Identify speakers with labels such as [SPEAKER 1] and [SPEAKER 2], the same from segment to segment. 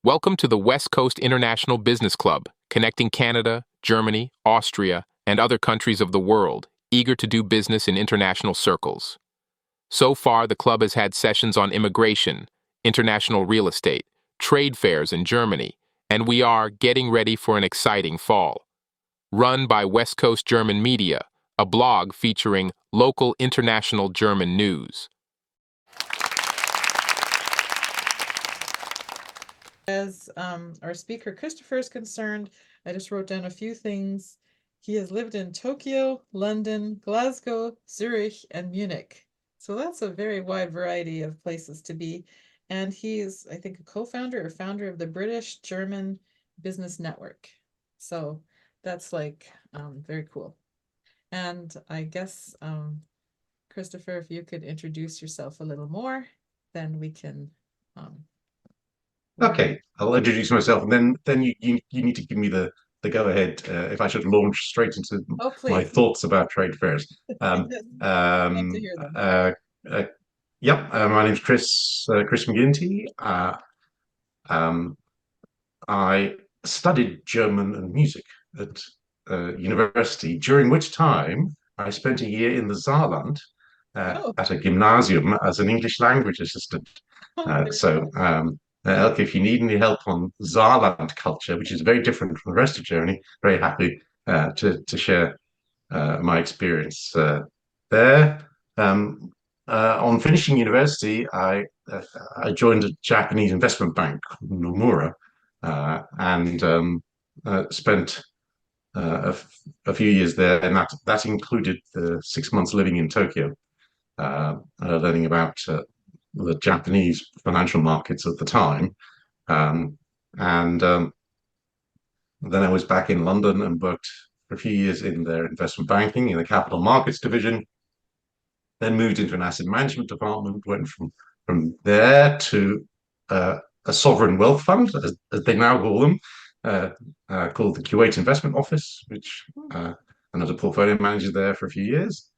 [SPEAKER 1] Welcome to the Westcoast International Business Club, connecting Canada, Germany, Austria, and other countries of the world, eager to do business in international circles. So far, the club has had sessions on immigration, international real estate, trade fairs in Germany, and we are getting ready for an exciting fall. Run by West Coast German Media, a blog featuring local international German news.
[SPEAKER 2] As our speaker Christopher is concerned, I just wrote down a few things. He has lived in Tokyo, London, Glasgow, Zurich, and Munich. So that's a very wide variety of places to be. And he is, I think, a co-founder or founder of the British German Business Network. So that's very cool. And I guess, Christopher, if you could introduce yourself a little more, then we can
[SPEAKER 3] Okay, I'll introduce myself, and then you need to give me the go ahead if I should launch straight into my thoughts about trade fairs.
[SPEAKER 2] Love to hear them.
[SPEAKER 3] My name's Chris McGinty. I studied German and music at university, during which time I spent a year in the Saarland at a gymnasium as an English language assistant. Elke, if you need any help on Saarland culture, which is very different from the rest of Germany, very happy to share my experience there. On finishing university, I joined a Japanese investment bank, Nomura, and spent a few years there, and that included 6 months living in Tokyo, learning about the Japanese financial markets at the time. Then I was back in London and worked for a few years in their investment banking in the capital markets division, then moved into an asset management department, went from there to a sovereign wealth fund, as they now call them, called the Kuwait Investment Office, which and as a portfolio manager there for a few years.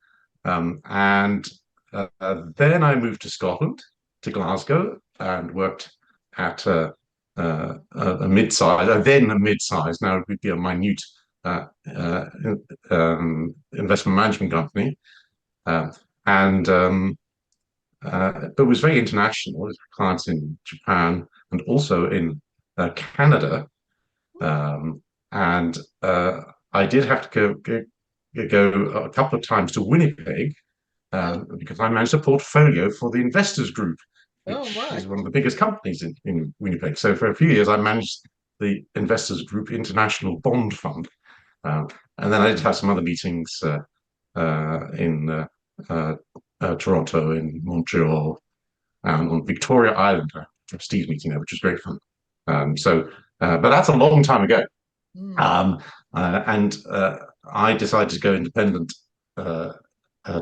[SPEAKER 3] Then I moved to Scotland, to Glasgow, and worked at a mid-size, now it would be a minute investment management company, but was very international, with clients in Japan and also in Canada. I did have to go a couple of times to Winnipeg, because I managed a portfolio for the Investors Group, which is one of the biggest companies in Winnipeg. So for a few years, I managed the Investors Group International Bond Fund. And then I did have some other meetings in Toronto, in Montreal, on Victoria Island, a trustees meeting there, which was great fun. But that's a long time ago. I decided to go independent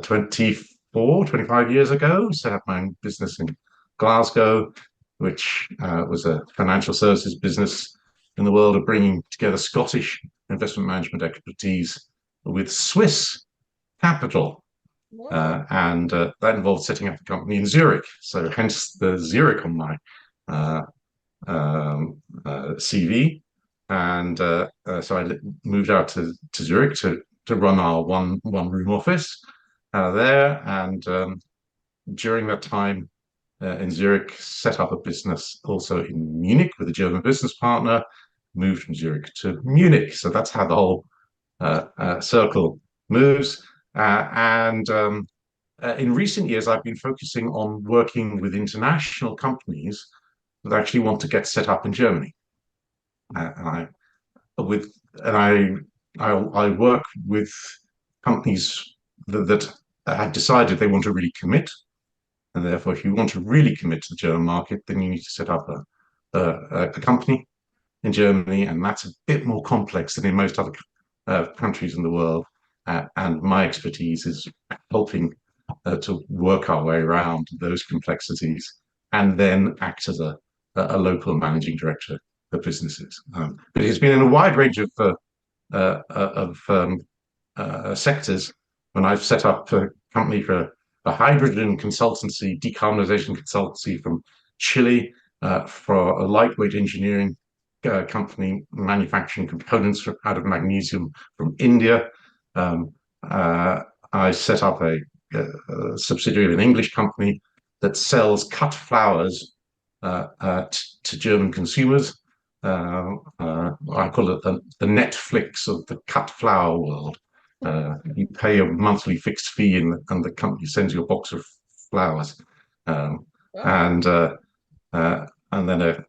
[SPEAKER 3] 25 years ago, set up my own business in Glasgow, which was a financial services business in the world of bringing together Scottish investment management expertise with Swiss capital. That involved setting up a company in Zurich. So hence the Zurich on my CV. So I moved out to Zurich to run our one room office there, and during that time in Zurich, set up a business also in Munich with a German business partner, moved from Zurich to Munich. So that's how the whole circle moves. In recent years, I've been focusing on working with international companies that actually want to get set up in Germany. I work with companies that have decided they want to really commit, and therefore, if you want to really commit to the German market, then you need to set up a company in Germany, and that's a bit more complex than in most other countries in the world. And my expertise is helping to work our way around those complexities, and then act as a local managing director of businesses. But it's been in a wide range of sectors. When I've set up a company for a hydrogen consultancy, decarbonization consultancy from Chile, for a lightweight engineering company manufacturing components out of magnesium from India. I set up a subsidiary of an English company that sells cut flowers to German consumers. I call it the Netflix of the cut flower world. You pay a monthly fixed fee, and the company sends you a box of flowers, and then a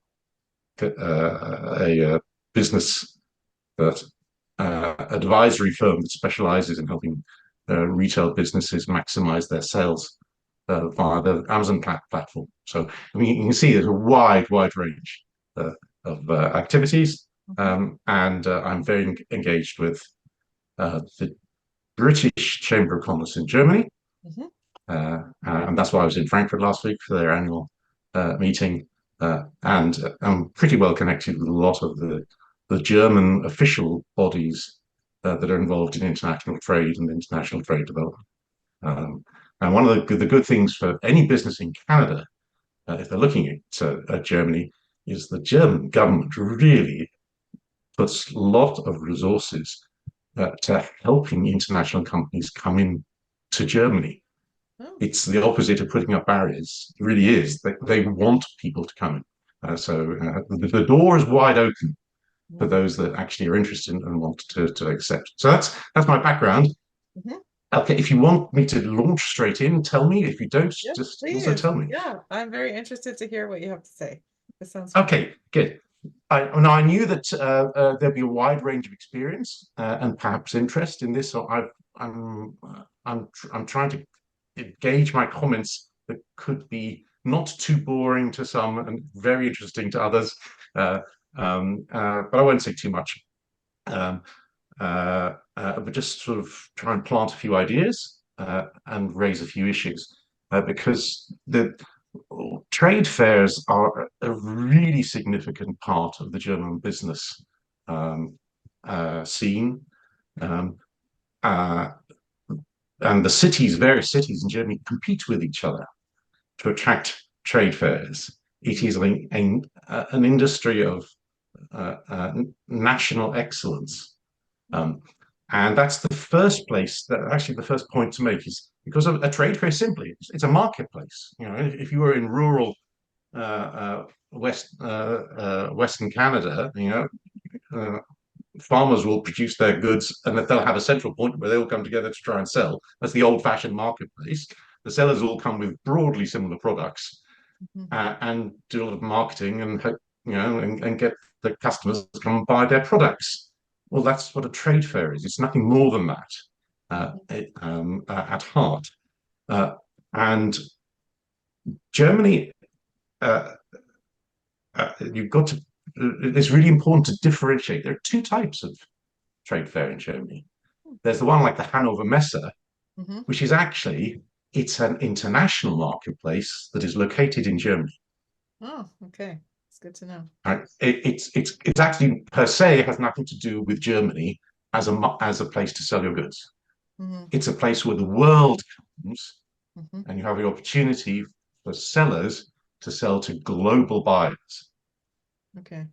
[SPEAKER 3] business that advisory firm that specializes in helping retail businesses maximize their sales via the Amazon platform. So I mean, you can see there's a wide range of activities, and I'm very engaged with the British Chamber of Commerce in Germany, and that's why I was in Frankfurt last week for their annual meeting, and I'm pretty well connected with a lot of the German official bodies that are involved in international trade and international trade development. And one of the good things for any business in Canada, if they're looking at Germany, is the German government really puts a lot of resources to helping international companies come in to Germany. It's the opposite of putting up barriers. It really is. They want people to come in. So the door is wide open for those that actually are interested and want to accept. So that's my background. Okay, if you want me to launch straight in, tell me. If you don't,
[SPEAKER 2] Yes,
[SPEAKER 3] just
[SPEAKER 2] please.
[SPEAKER 3] also tell me.
[SPEAKER 2] Yeah, I'm very interested to hear what you have to say. This sounds
[SPEAKER 3] okay. Good. I knew that there'd be a wide range of experience and perhaps interest in this. So I'm trying to gauge my comments that could be not too boring to some and very interesting to others. But I won't say too much. But just sort of try and plant a few ideas and raise a few issues because the trade fairs are a really significant part of the German business scene. And the various cities in Germany compete with each other to attract trade fairs. It is an industry of national excellence. And that's the first place actually the first point to make is because of a trade fair simply, it's a marketplace. You know, if you were in rural Western Canada, you know, farmers will produce their goods and they'll have a central point where they all come together to try and sell. That's the old-fashioned marketplace. The sellers all come with broadly similar products and do a lot of marketing and hope, you know, and get the customers to come and buy their products. Well, that's what a trade fair is. It's nothing more than that at heart. And Germany, you've got to, it's really important to differentiate. There are two types of trade fair in Germany. There's the one like the Hannover Messe, which is actually, it's an international marketplace that is located in Germany.
[SPEAKER 2] Oh, okay. It's good to know.
[SPEAKER 3] It's actually per se has nothing to do with Germany as a place to sell your goods. It's a place where the world comes and you have the opportunity for sellers to sell to global buyers.
[SPEAKER 2] Okay.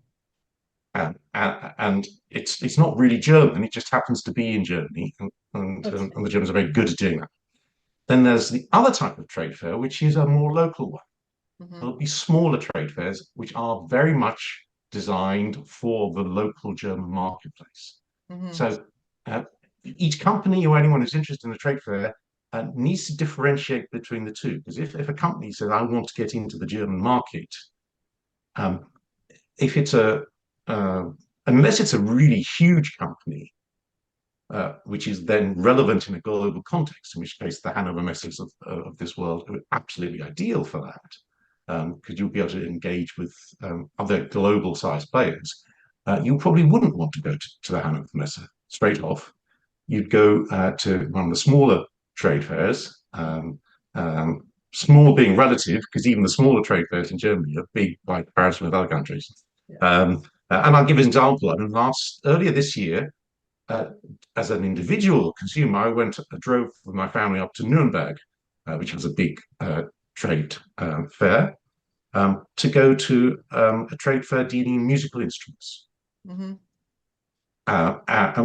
[SPEAKER 3] And it's not really German. It just happens to be in Germany, and the Germans are very good at doing that. Then there's the other type of trade fair, which is a more local one. There'll be smaller trade fairs, which are very much designed for the local German marketplace. So each company or anyone who's interested in a trade fair needs to differentiate between the two. Because if a company says, I want to get into the German market, if it's unless it's a really huge company, which is then relevant in a global context, in which case the Hannover Messes of this world are absolutely ideal for that, because you'll be able to engage with other global sized players. You probably wouldn't want to go to the Hannover Messe straight off. You'd go to one of the smaller trade fairs, small being relative, because even the smaller trade fairs in Germany are big by comparison with other countries. And I'll give an example. I mean, earlier this year, as an individual consumer, I drove with my family up to Nuremberg, which has a big trade fair. to go to a trade fair dealing in musical instruments.
[SPEAKER 2] Mm-hmm.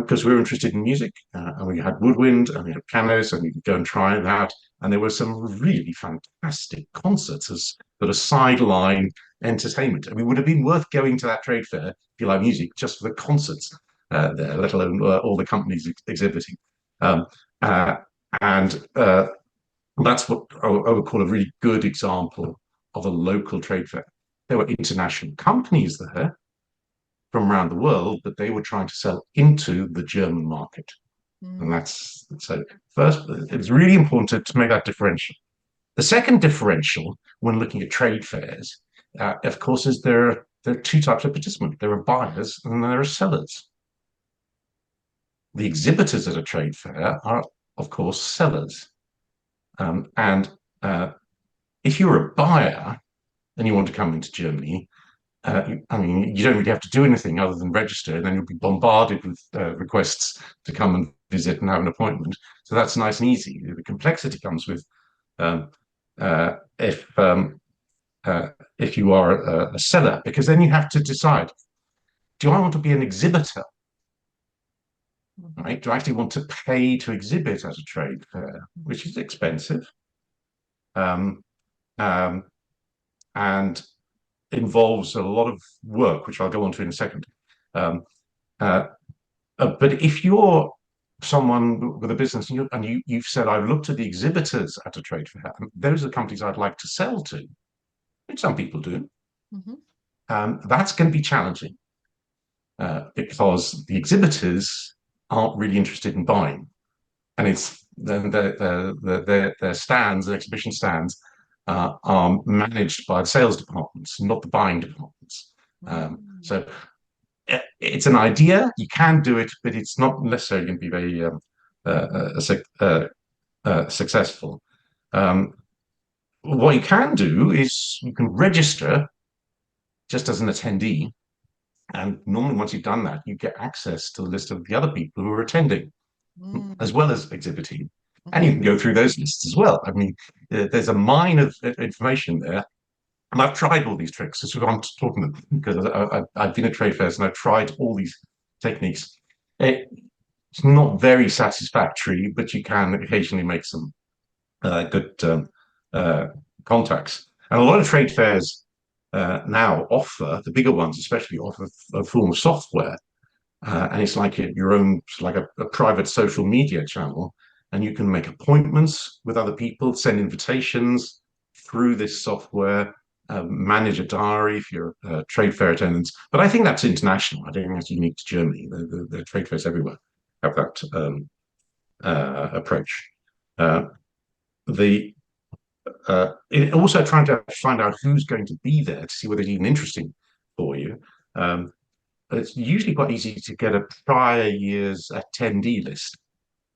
[SPEAKER 3] Because we were interested in music, and we had woodwind, and we had pianos, and we could go and try it out. And there were some really fantastic concerts as sort of sideline entertainment. And it would have been worth going to that trade fair, if you like music, just for the concerts there, let alone all the companies exhibiting. Um, uh, and that's what I would call a really good example of a local trade fair. There were international companies there from around the world, but they were trying to sell into the German market. And that's so first, it's really important to make that differential. The second differential when looking at trade fairs, of course, is there are two types of participants. There are buyers and there are sellers. The exhibitors at a trade fair are, of course, sellers. And if you're a buyer and you want to come into Germany, I mean, you don't really have to do anything other than register, and then you'll be bombarded with requests to come and visit and have an appointment. So that's nice and easy. The complexity comes with if you are a seller, because then you have to decide: do I want to be an exhibitor? Right? Do I actually want to pay to exhibit at a trade fair, which is expensive, and involves a lot of work, which I'll go on to in a second. But if you're someone with a business and you've said, I've looked at the exhibitors at a trade fair, and those are the companies I'd like to sell to, which some people do, that's going to be challenging because the exhibitors aren't really interested in buying. And it's their stands, their exhibition stands, are managed by the sales departments, not the buying departments. So it's an idea, you can do it, but it's not necessarily going to be very successful. What you can do is you can register just as an attendee, and normally once you've done that, you get access to the list of the other people who are attending, as well as exhibiting. And you can go through those lists as well. I mean, there's a mine of information there. And I've tried all these tricks. This is what I'm talking about, because I've been at trade fairs and I've tried all these techniques. It's not very satisfactory, but you can occasionally make some good contacts. And a lot of trade fairs now offer, the bigger ones especially, offer a form of software. And it's like your own, like a private social media channel. And you can make appointments with other people, send invitations through this software, manage a diary if you're a trade fair attendant. But I think that's international. I don't think that's unique to Germany. The trade fairs everywhere have that approach. Also trying to find out who's going to be there to see whether it's even interesting for you. It's usually quite easy to get a prior year's attendee list,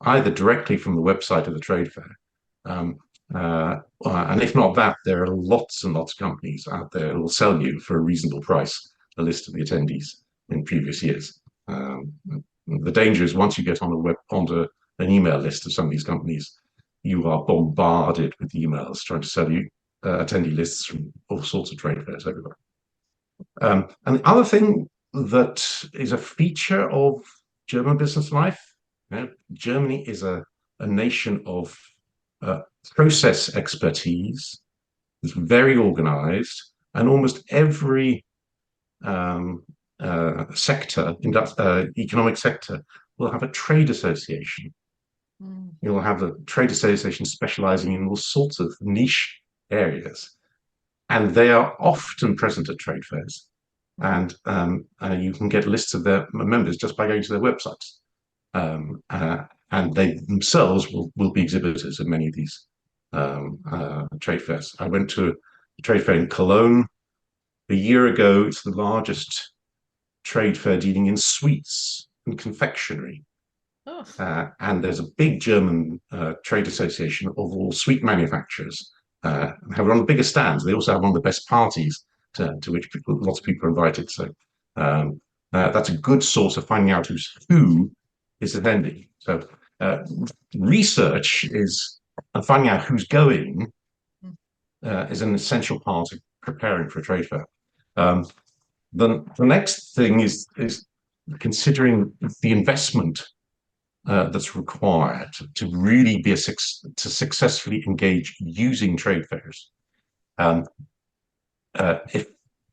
[SPEAKER 3] either directly from the website of the trade fair. And if not that, there are lots and lots of companies out there who will sell you for a reasonable price a list of the attendees in previous years. The danger is once you get on onto an email list of some of these companies, you are bombarded with emails trying to sell you attendee lists from all sorts of trade fairs everywhere. And the other thing that is a feature of German business life, Germany is a nation of process expertise. It's very organized, and almost every sector, economic sector, will have a trade association. You'll have a trade association specializing in all sorts of niche areas, and they are often present at trade fairs. And you can get lists of their members just by going to their websites. And they themselves will be exhibitors at many of these trade fairs. I went to a trade fair in Cologne a year ago. It's the largest trade fair dealing in sweets and confectionery. And there's a big German trade association of all sweet manufacturers. Have one of the biggest stands. They also have one of the best parties to which lots of people are invited. So that's a good source of finding out who is attending. So research is finding out who's going is an essential part preparing for a trade fair. The next thing is considering the investment that's required to really be to successfully engage using trade fairs.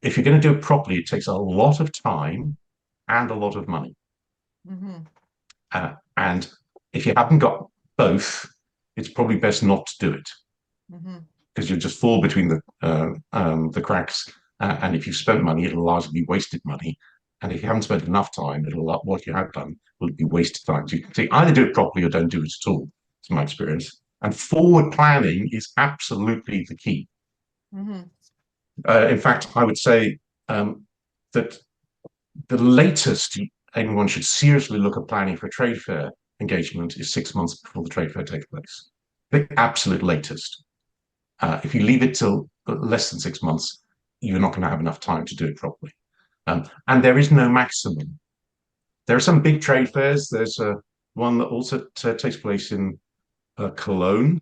[SPEAKER 3] If you're going to do it properly, it takes a lot of time and a lot of money. And if you haven't got both, it's probably best not to do it, because you'll just fall between the cracks. And if you've spent money, it'll largely be wasted money. And if you haven't spent enough time, what you have done will be wasted time. So either do it properly or don't do it at all. It's my experience. And forward planning is absolutely the key. In fact, I would say that the latest anyone should seriously look at planning for a trade fair engagement is 6 months before the trade fair takes place. The absolute latest. If you leave it till less than 6 months, you're not going to have enough time to do it properly. And there is no maximum. There are some big trade fairs. There's one that also takes place in Cologne,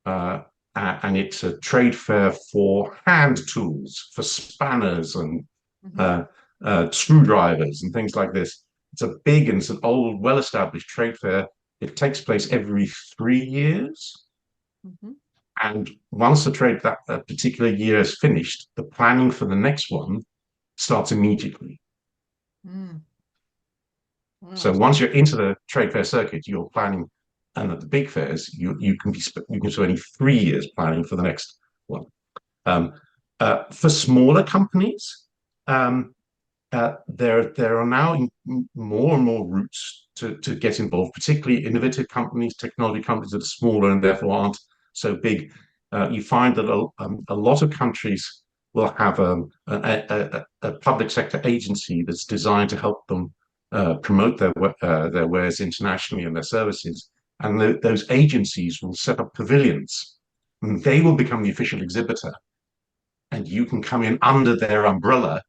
[SPEAKER 3] and it's a trade fair for hand tools, for spanners and screwdrivers and things like this. It's a big and it's an old, well-established trade fair. It takes place every 3 years. And once that particular year is finished, the planning for the next one starts immediately. Wow. So once you're into the trade fair circuit, you're planning, and at the big fairs, you can spend 3 years planning for the next one. For smaller companies, there are now more and more routes to get involved, particularly innovative companies, technology companies that are smaller and therefore aren't so big. You find that a lot of countries will have a public sector agency that's designed to help them promote their wares internationally and their services. And those agencies will set up pavilions, and they will become the official exhibitor. And you can come in under their umbrella,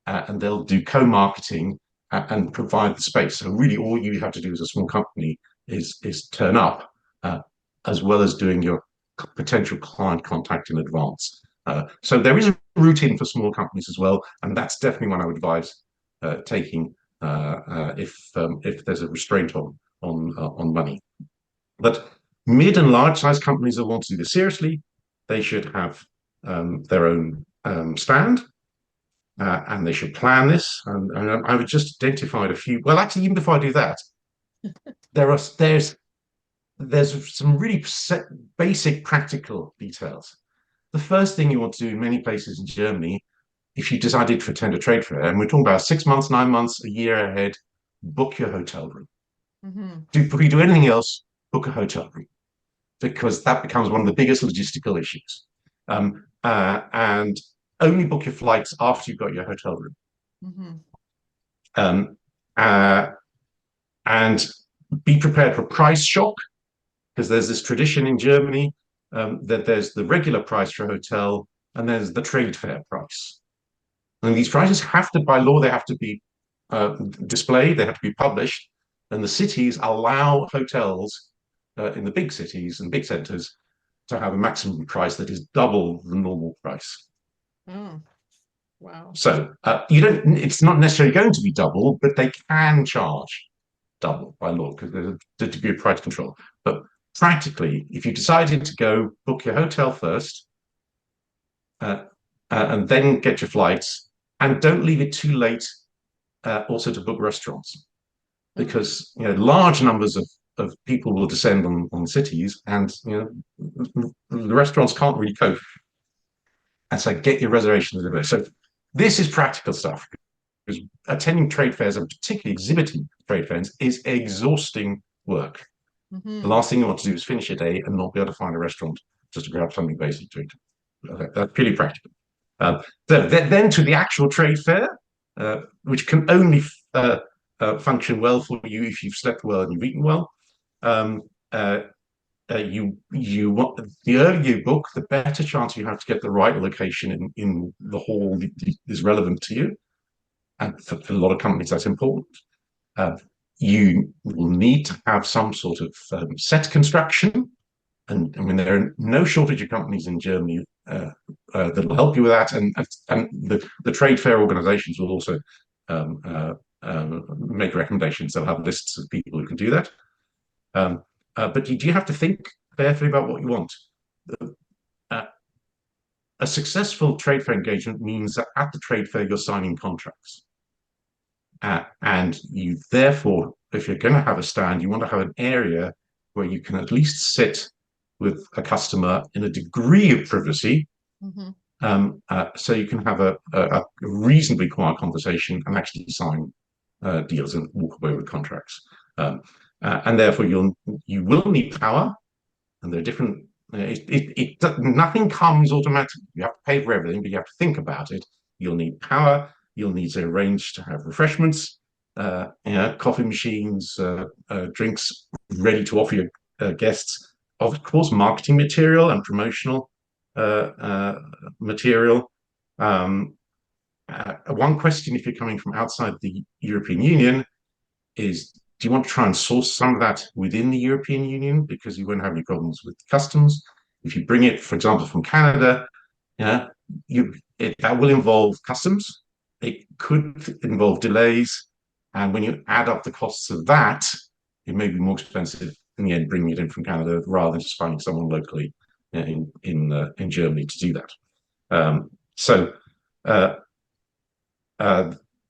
[SPEAKER 3] and they'll do co-marketing and provide the space. So really, all you have to do as a small company is turn up, as well as doing your potential client contact in advance. So there is a route in for small companies as well, and that's definitely one I would advise taking if there's a restraint on money. But mid and large size companies that want to do this seriously, they should have their own stand, and they should plan this. And I would just identify a few. Well, actually, even before I do that, there's some really basic practical details. The first thing you want to do in many places in Germany, if you decided to attend a trade fair, and we're talking about 6 months, 9 months, a year ahead, book your hotel room. Before you do anything else, book a hotel room, because that becomes one of the biggest logistical issues. And only book your flights after you've got your hotel room. And be prepared for price shock, because there's this tradition in Germany that there's the regular price for a hotel and there's the trade fair price. And these prices have to, by law, they have to be displayed, they have to be published, and the cities allow hotels in the big cities and big centers to have a maximum price that is double the normal price.
[SPEAKER 2] Wow.
[SPEAKER 3] So it's not necessarily going to be double, but they can charge double by law because there's a degree of price control. But practically, if you decided to go book your hotel first and then get your flights, and don't leave it too late also to book restaurants, because large numbers of people will descend on cities, and the restaurants can't really cope. And so get your reservations in. So this is practical stuff, because attending trade fairs, and particularly exhibiting trade fairs, is exhausting work. The last thing you want to do is finish a day and not be able to find a restaurant just to grab something basic to eat. Okay, that's purely practical. Then to the actual trade fair, which can only function well for you if you've slept well and you've eaten well. You want, the earlier you book, the better chance you have to get the right location in the hall that is relevant to you. And for a lot of companies, that's important. You will need to have some sort of set construction. And I mean, there are no shortage of companies in Germany that'll help you with that, and the trade fair organizations will also make recommendations. They'll have lists of people who can do that. But you have to think carefully about what you want. A successful trade fair engagement means that at the trade fair you're signing contracts. And you therefore, if you're going to have a stand, you want to have an area where you can at least sit with a customer in a degree of privacy, so you can have a reasonably quiet conversation and actually sign deals and walk away with contracts. And therefore, you will need power, and there are different. Nothing comes automatically. You have to pay for everything, but you have to think about it. You'll need power. You'll need to arrange to have refreshments, coffee machines, drinks ready to offer your guests. Of course, marketing material and promotional material. One question, if you're coming from outside the European Union, is do you want to try and source some of that within the European Union, because you won't have any problems with customs? If you bring it, for example, from Canada, that will involve customs. It could involve delays, and when you add up the costs of that, it may be more expensive in the end bringing it in from Canada rather than just finding someone locally in Germany to do that.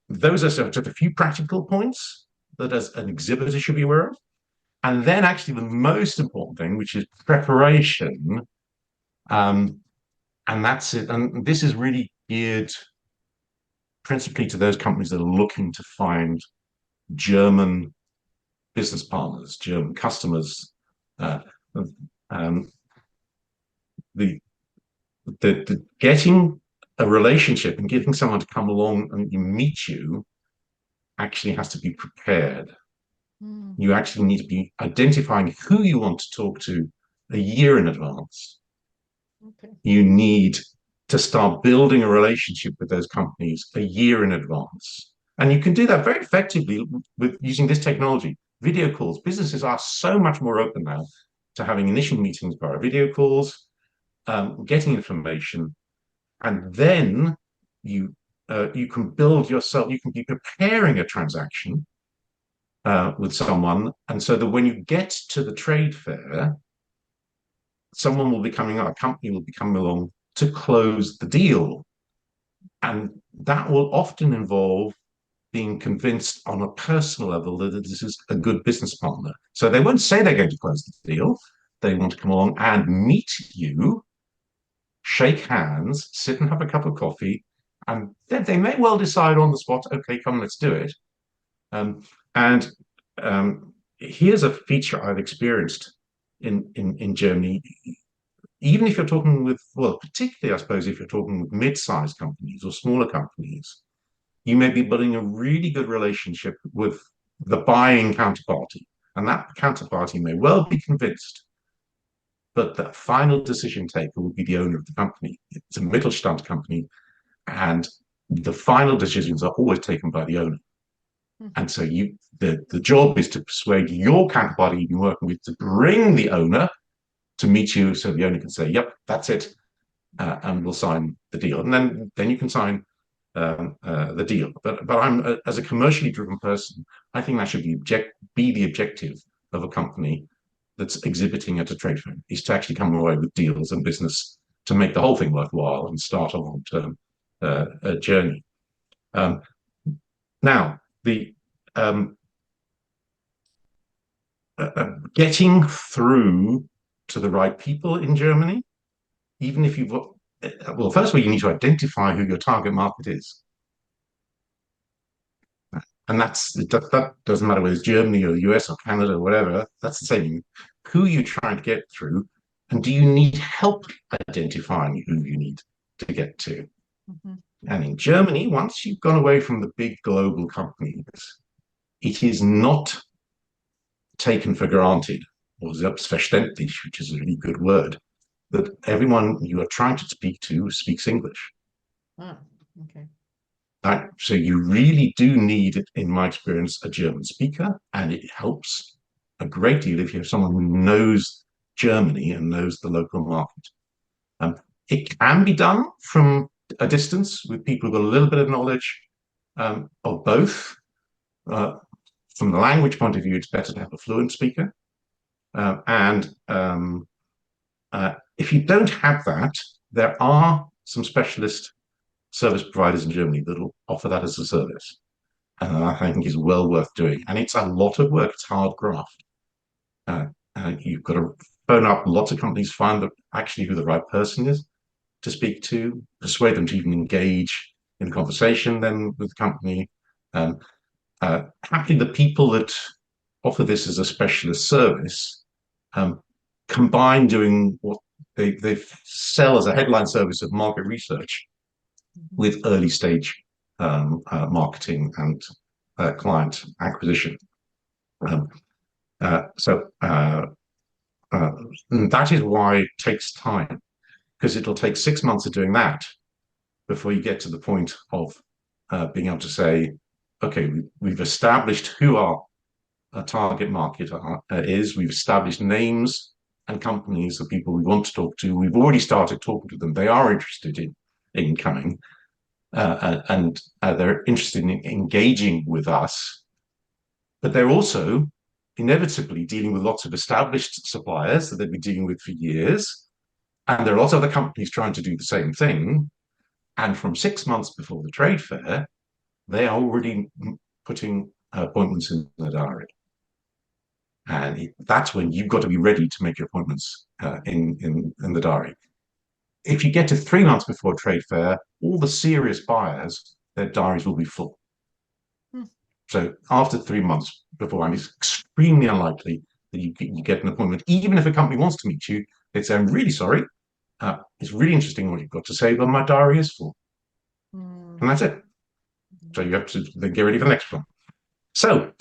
[SPEAKER 3] Those are sort of a few practical points that as an exhibitor should be aware of. And then actually the most important thing, which is preparation. And that's it. And this is really geared principally to those companies that are looking to find German business partners, German customers. The getting a relationship and getting someone to come along and meet you actually has to be prepared. You actually need to be identifying who you want to talk to a year in advance. You need to start building a relationship with those companies a year in advance. And you can do that very effectively with using this technology. Video calls. Businesses are so much more open now to having initial meetings via video calls, getting information, and then you can build yourself. You can be preparing a transaction with someone, and so that when you get to the trade fair, someone will be coming up, a company will be coming along to close the deal, and that will often involve being convinced on a personal level that this is a good business partner. So they won't say they're going to close the deal. They want to come along and meet you, shake hands, sit and have a cup of coffee, and then they may well decide on the spot, okay, come, let's do it. Here's a feature I've experienced in Germany. Even if you're talking with, well, particularly, I suppose, if you're talking with mid-sized companies or smaller companies, you may be building a really good relationship with the buying counterparty. And that counterparty may well be convinced, but the final decision taker will be the owner of the company. It's a Mittelstand company, and the final decisions are always taken by the owner. And so the job is to persuade your counterparty you've been working with to bring the owner to meet you, so the owner can say, yep, that's it, and we'll sign the deal. And then you can sign the deal. But I'm, as a commercially driven person, I think that should be the objective of a company that's exhibiting at a trade fair, is to actually come away with deals and business to make the whole thing worthwhile and start a long-term journey. Now, the getting through to the right people in Germany, even if you've well, first of all, you need to identify who your target market is. And that doesn't matter whether it's Germany or the US or Canada or whatever, that's the same. Who you're trying to get through, and do you need help identifying who you need to get to? And in Germany, once you've gone away from the big global companies, it is not taken for granted, or selbstverständlich, which is a really good word, that everyone you are trying to speak to speaks English.
[SPEAKER 2] Okay.
[SPEAKER 3] So you really do need, in my experience, a German speaker, and it helps a great deal if you have someone who knows Germany and knows the local market. It can be done from a distance with people who've got a little bit of knowledge of both. From the language point of view, it's better to have a fluent speaker. If you don't have that, there are some specialist service providers in Germany that will offer that as a service. And I think is well worth doing. And it's a lot of work. It's hard graft. You've got to phone up lots of companies, find actually who the right person is to speak to, persuade them to even engage in a conversation then with the company. Happily, the people that offer this as a specialist service combine doing what they sell as a headline service of market research with early stage marketing and client acquisition. So that is why it takes time, because it'll take 6 months of doing that before you get to the point of being able to say, okay, we've established who our target market is. We've established names and companies of people we want to talk to. We've already started talking to them. They are interested in coming, and they're interested in engaging with us. But they're also inevitably dealing with lots of established suppliers that they've been dealing with for years. And there are lots of other companies trying to do the same thing. And from 6 months before the trade fair, they are already putting appointments in the diary. And that's when you've got to be ready to make your appointments in the diary. If you get to 3 months before trade fair, all the serious buyers, their diaries will be full. So after 3 months beforehand, it's extremely unlikely that you get an appointment. Even if a company wants to meet you, they'd say, I'm really sorry. It's really interesting what you've got to say, but my diary is full. And that's it. So you have to then get ready for the next one. So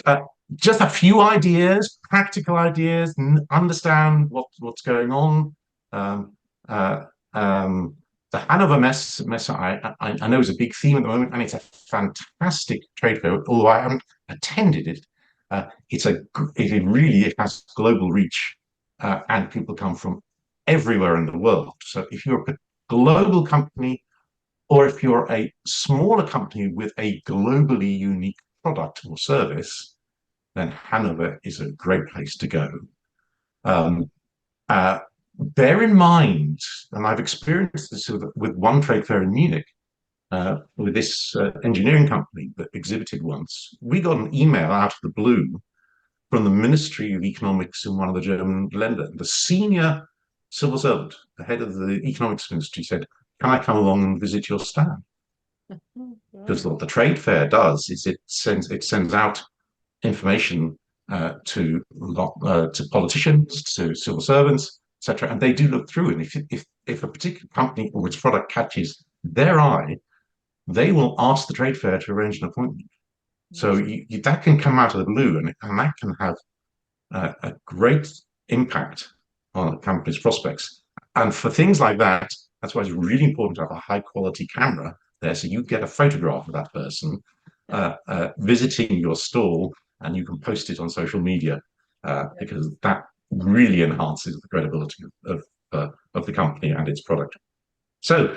[SPEAKER 3] just a few ideas, practical ideas, understand what's going on. The Hannover Messe I know is a big theme at the moment, and it's a fantastic trade fair. Although I haven't attended it, it really has global reach, and people come from everywhere in the world. So if you're a global company, or if you're a smaller company with a globally unique product or service, then Hannover is a great place to go. Bear in mind, and I've experienced this with one trade fair in Munich, with this engineering company that exhibited once. We got an email out of the blue from the Ministry of Economics in one of the German Länder. The senior civil servant, the head of the economics ministry, said, can I come along and visit your stand? Because what the trade fair does is it sends out information to politicians, to civil servants, etc., and they do look through. And if a particular company or its product catches their eye, they will ask the trade fair to arrange an appointment. So that can come out of the blue, and that can have a great impact on a company's prospects. And for things like that, that's why it's really important to have a high quality camera there, so you get a photograph of that person visiting your stall, and you can post it on social media, because that really enhances the credibility of the company and its product. So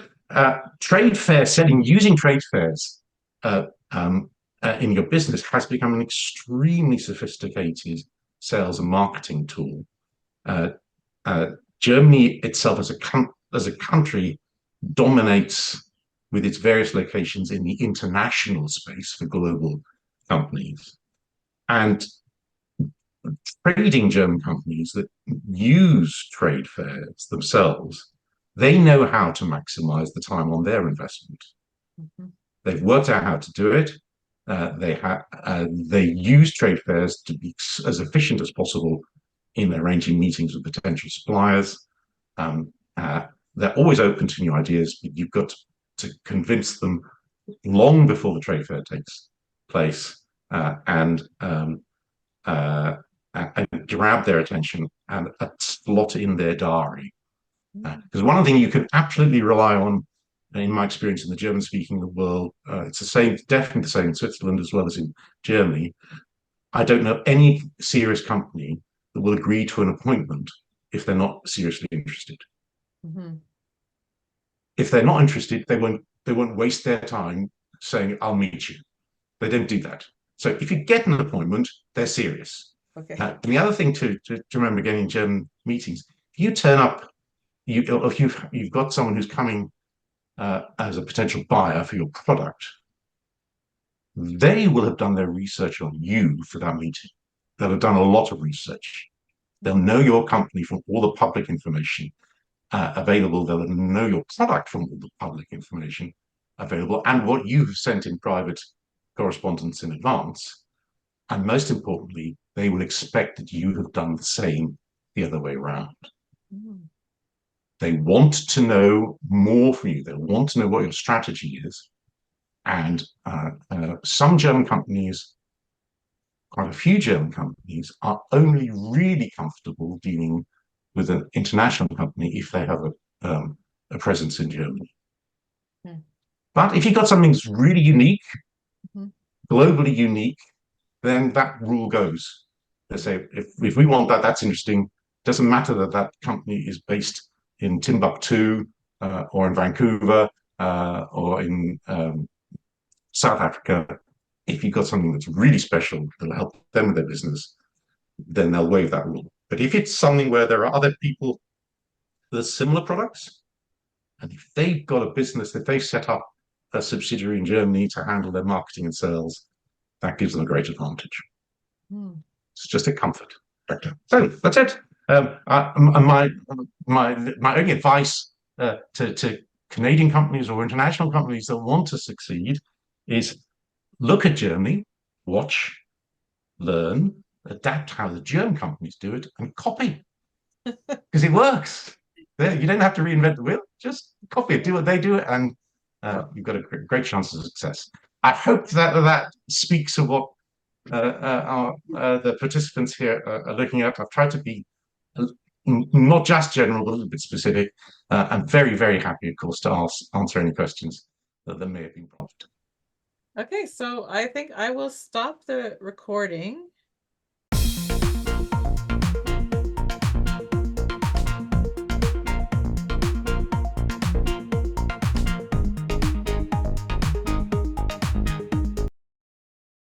[SPEAKER 3] trade fair setting, using trade fairs in your business has become an extremely sophisticated sales and marketing tool. Germany itself as a country dominates with its various locations in the international space for global companies. And trading German companies that use trade fairs themselves, they know how to maximize the time on their investment. They've worked out how to do it. They use trade fairs to be as efficient as possible in arranging meetings with potential suppliers. They're always open to new ideas, but you've got to convince them long before the trade fair takes place, and grab their attention and a slot in their diary. Because one thing you can absolutely rely on, in my experience in the German-speaking world, it's the same, definitely the same in Switzerland as well as in Germany. I don't know any serious company that will agree to an appointment if they're not seriously interested. if they're not interested, they won't waste their time saying, I'll meet you. They don't do that. So if you get an appointment, they're serious.
[SPEAKER 2] Okay.
[SPEAKER 3] And the other thing to remember again in German meetings, if you turn up, if you've got someone who's coming as a potential buyer for your product, they will have done their research on you for that meeting. They'll have done a lot of research. They'll know your company from all the public information available. They'll know your product from all the public information available and what you've sent in private correspondence in advance. And most importantly, they will expect that you have done the same the other way around.
[SPEAKER 2] Mm.
[SPEAKER 3] They want to know more from you. They want to know what your strategy is. And some German companies, quite a few German companies, are only really comfortable dealing with an international company if they have a presence in Germany.
[SPEAKER 2] Hmm.
[SPEAKER 3] But if you've got something that's really unique,
[SPEAKER 2] Mhm.
[SPEAKER 3] globally unique, then that rule goes. They say, if we want that, that's interesting. Doesn't matter that that company is based in Timbuktu or in Vancouver or in South Africa. If you've got something that's really special that'll help them with their business, then they'll waive that rule. But if it's something where there are other people with similar products, and if they've got a business, if they've set up a subsidiary in Germany to handle their marketing and sales, that gives them a great advantage.
[SPEAKER 2] Hmm.
[SPEAKER 3] It's just a comfort factor. So that's it. My only advice to Canadian companies or international companies that want to succeed is look at Germany, watch, learn, adapt how the German companies do it, and copy because it works. You don't have to reinvent the wheel; just copy it, do what they do, and you've got a great chance of success. I hope that speaks of what the participants here are looking at. I've tried to be not just general, but a little bit specific. I'm very, very happy, of course, to answer any questions that may have been prompted.
[SPEAKER 2] Okay, so I think I will stop the recording